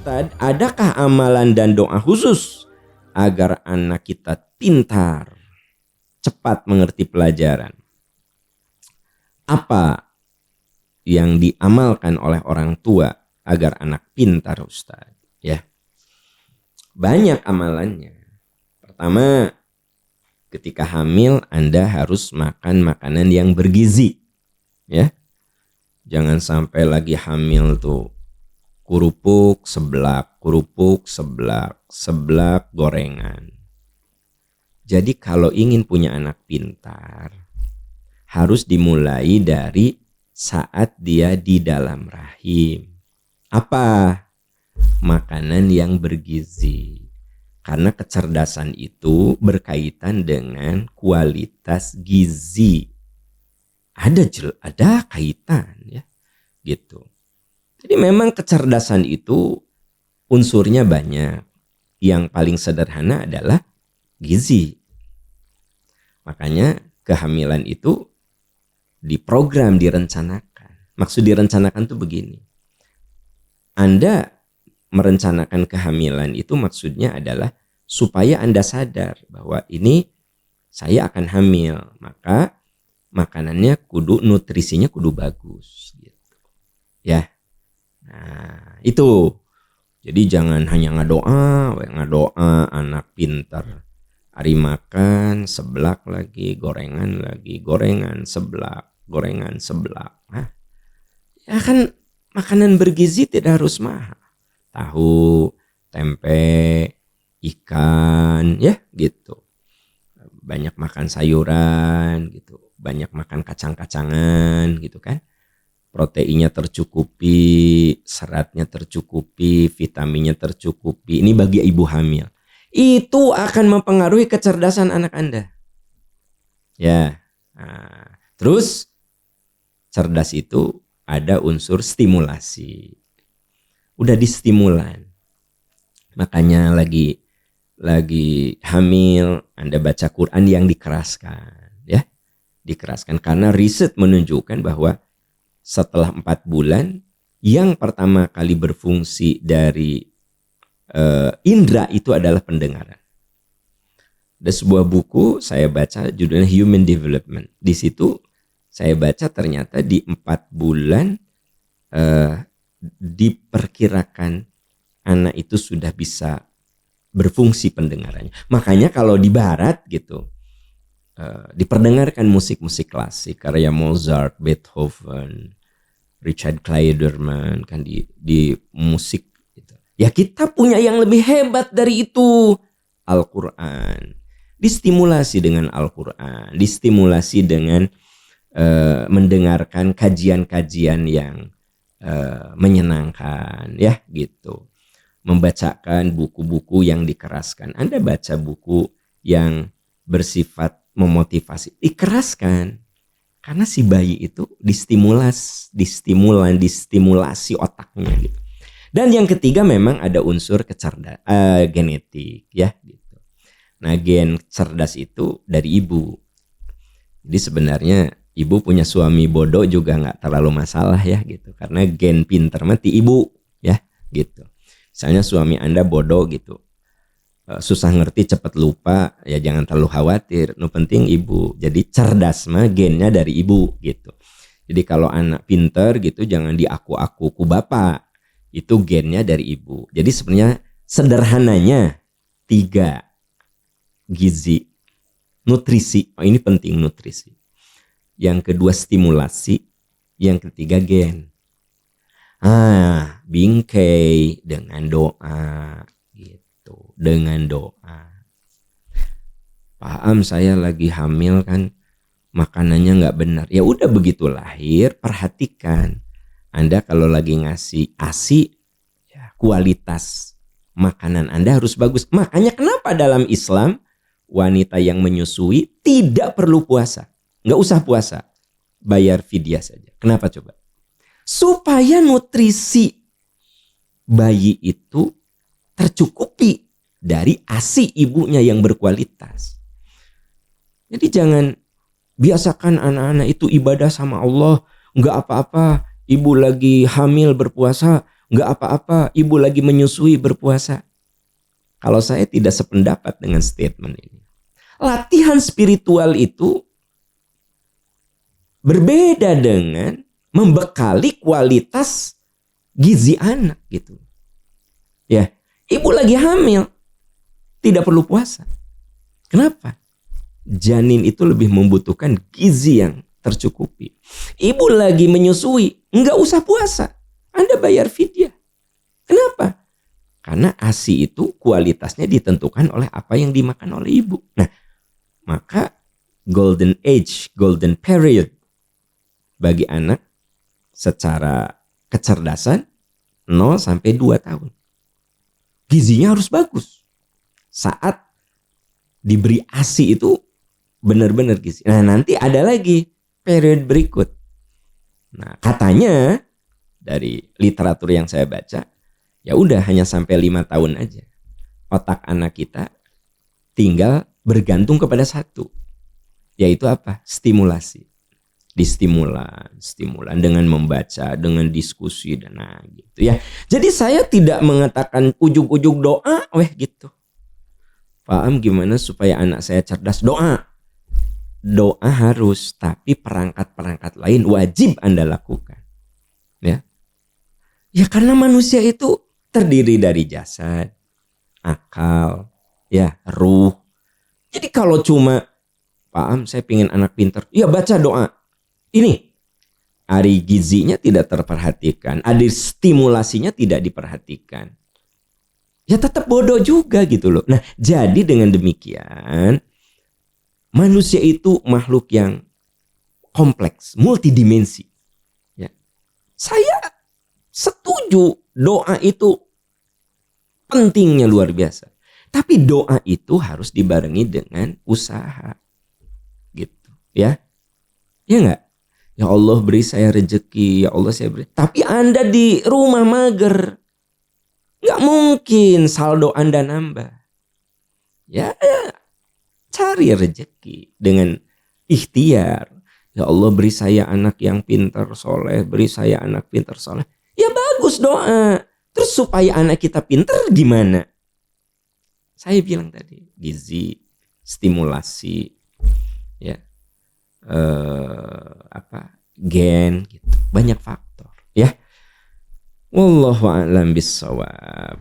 Ustadz, adakah amalan dan doa khusus agar anak kita pintar, cepat mengerti pelajaran? Apa yang diamalkan oleh orang tua agar anak pintar, Ustadz? Ya, banyak amalannya. Pertama, ketika hamil Anda harus makan makanan yang bergizi. Ya, jangan sampai lagi hamil tuh kerupuk seblak, seblak gorengan. Jadi kalau ingin punya anak pintar, harus dimulai dari saat dia di dalam rahim. Apa? Makanan yang bergizi. Karena kecerdasan itu berkaitan dengan kualitas gizi. Ada kaitan ya, gitu. Jadi memang kecerdasan itu unsurnya banyak. Yang paling sederhana adalah gizi. Makanya kehamilan itu diprogram, direncanakan. Maksud direncanakan itu begini. Anda merencanakan kehamilan itu maksudnya adalah supaya Anda sadar bahwa ini saya akan hamil. Maka makanannya nutrisinya kudu bagus. Gitu. Ya. Nah, itu. Jadi jangan hanya ngadoa anak pintar. Hari makan seblak lagi, gorengan, seblak. Nah, ya kan makanan bergizi tidak harus mahal. Tahu, tempe, ikan, ya gitu. Banyak makan sayuran gitu, banyak makan kacang-kacangan gitu kan. Proteinnya tercukupi, seratnya tercukupi, vitaminnya tercukupi. Ini bagi ibu hamil. Itu akan mempengaruhi kecerdasan anak Anda. Ya. Nah, terus cerdas itu ada unsur stimulasi. Udah distimulan. Makanya lagi hamil, Anda baca Quran yang dikeraskan, ya. Dikeraskan karena riset menunjukkan bahwa setelah 4 bulan, yang pertama kali berfungsi dari indera itu adalah pendengaran. Ada sebuah buku saya baca judulnya Human Development. Di situ saya baca ternyata di 4 bulan diperkirakan anak itu sudah bisa berfungsi pendengarannya. Makanya kalau di barat gitu, diperdengarkan musik-musik klasik karya Mozart, Beethoven, Richard Clayderman kan di musik gitu. Ya kita punya yang lebih hebat dari itu, Al-Quran. Distimulasi dengan Al-Quran, distimulasi dengan mendengarkan kajian-kajian yang menyenangkan ya gitu. Membacakan buku-buku yang dikeraskan. Anda baca buku yang bersifat memotivasi, dikeraskan. Karena si bayi itu distimulasi otaknya gitu. Dan yang ketiga memang ada unsur genetik ya gitu. Nah, gen cerdas itu dari ibu. Jadi sebenarnya ibu punya suami bodoh juga nggak terlalu masalah ya gitu. Karena gen pinter mati ibu ya gitu. Misalnya suami Anda bodoh gitu, susah ngerti, cepat lupa, ya jangan terlalu khawatir. No penting ibu. Jadi cerdas mah gennya dari ibu gitu. Jadi kalau anak pinter gitu jangan diaku-aku ku bapak. Itu gennya dari ibu. Jadi sebenarnya sederhananya 3. Gizi, nutrisi. Oh, ini penting, nutrisi. Yang kedua stimulasi, yang ketiga gen. Bingkai dengan doa gitu, dengan doa. Paham saya lagi hamil kan makanannya nggak benar. Ya udah begitu lahir, perhatikan. Anda kalau lagi ngasih ASI, ya, kualitas makanan Anda harus bagus. Makanya kenapa dalam Islam wanita yang menyusui tidak perlu puasa, nggak usah puasa, bayar fidyah saja. Kenapa coba? Supaya nutrisi bayi itu tercukupi dari ASI ibunya yang berkualitas. Jadi jangan biasakan anak-anak itu ibadah sama Allah, nggak apa-apa. Ibu lagi hamil berpuasa, nggak apa-apa, ibu lagi menyusui berpuasa. Kalau saya tidak sependapat dengan statement ini. Latihan spiritual itu berbeda dengan membekali kualitas gizi anak gitu. Ya, ibu lagi hamil tidak perlu puasa. Kenapa? Janin itu lebih membutuhkan gizi yang tercukupi. Ibu lagi menyusui, nggak usah puasa. Anda bayar fidyah. Kenapa? Karena ASI itu kualitasnya ditentukan oleh apa yang dimakan oleh ibu. Nah, maka golden age, golden period bagi anak secara kecerdasan 0 sampai 2 tahun. Gizinya harus bagus. Saat diberi ASI itu benar-benar gizi. Nah, nanti ada lagi period berikut. Nah, katanya dari literatur yang saya baca, ya udah hanya sampai 5 tahun aja. Otak anak kita tinggal bergantung kepada satu, yaitu apa? Stimulasi. Stimulan dengan membaca, dengan diskusi dan gitu ya. Jadi saya tidak mengatakan ujug-ujug doa, gitu. Paham gimana supaya anak saya cerdas? Doa harus, tapi perangkat-perangkat lain wajib Anda lakukan. Ya karena manusia itu terdiri dari jasad, akal, ruh. Jadi kalau cuma paham saya pengen anak pintar, baca doa. Ini ari gizinya tidak terperhatikan, ari stimulasinya tidak diperhatikan. Ya tetap bodoh juga gitu loh. Nah, jadi dengan demikian manusia itu makhluk yang kompleks, multidimensi. Ya. Saya setuju doa itu pentingnya luar biasa. Tapi doa itu harus dibarengi dengan usaha. Gitu, ya. Ya enggak? Ya Allah beri saya rezeki, ya Allah saya beri. Tapi Anda di rumah mager. Enggak mungkin saldo Anda nambah. Ya, cari rezeki dengan ikhtiar. Ya Allah beri saya anak yang pintar soleh, beri saya anak pintar soleh. Ya bagus doa. Terus supaya anak kita pintar gimana? Saya bilang tadi, gizi, stimulasi, ya, gen, gitu. Banyak faktor, ya. Wallahu a'lam bishawab.